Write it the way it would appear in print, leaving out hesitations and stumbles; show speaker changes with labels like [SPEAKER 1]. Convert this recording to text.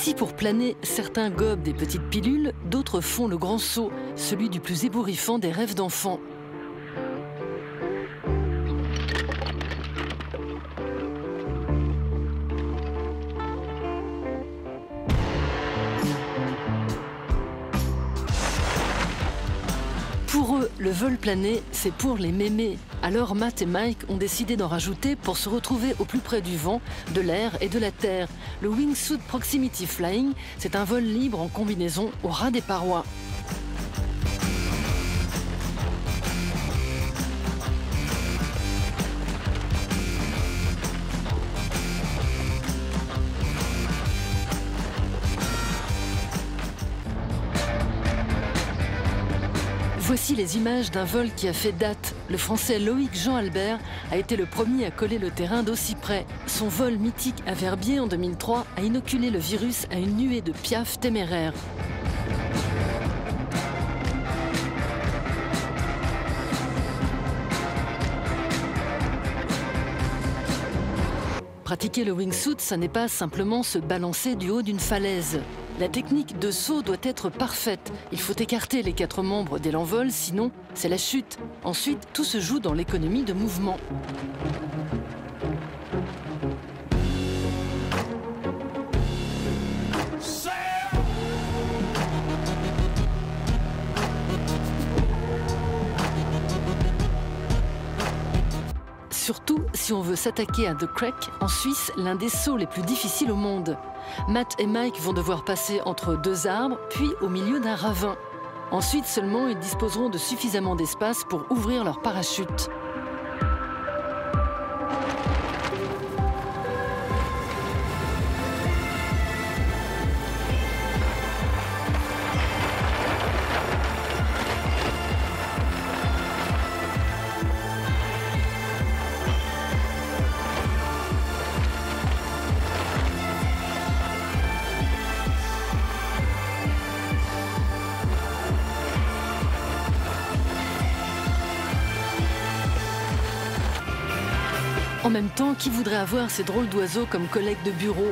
[SPEAKER 1] Ici, pour planer, certains gobent des petites pilules, d'autres font le grand saut, celui du plus ébouriffant des rêves d'enfant. Pour eux, le vol plané, c'est pour les mémés. Alors Matt et Mike ont décidé d'en rajouter pour se retrouver au plus près du vent, de l'air et de la terre. Le Wingsuit Proximity Flying, c'est un vol libre en combinaison au ras des parois. Voici les images d'un vol qui a fait date. Le Français Loïc Jean Albert a été le premier à coller le terrain d'aussi près. Son vol mythique à Verbier en 2003 a inoculé le virus à une nuée de piafs téméraires. Pratiquer le wingsuit, ça n'est pas simplement se balancer du haut d'une falaise. La technique de saut doit être parfaite. Il faut écarter les 4 membres dès l'envol, sinon c'est la chute. Ensuite, tout se joue dans l'économie de mouvement. Surtout si on veut s'attaquer à The Crack, en Suisse, l'un des sauts les plus difficiles au monde. Matt et Mike vont devoir passer entre 2 arbres, puis au milieu d'un ravin. Ensuite seulement, ils disposeront de suffisamment d'espace pour ouvrir leur parachute. En même temps, qui voudrait avoir ces drôles d'oiseaux comme collègues de bureau?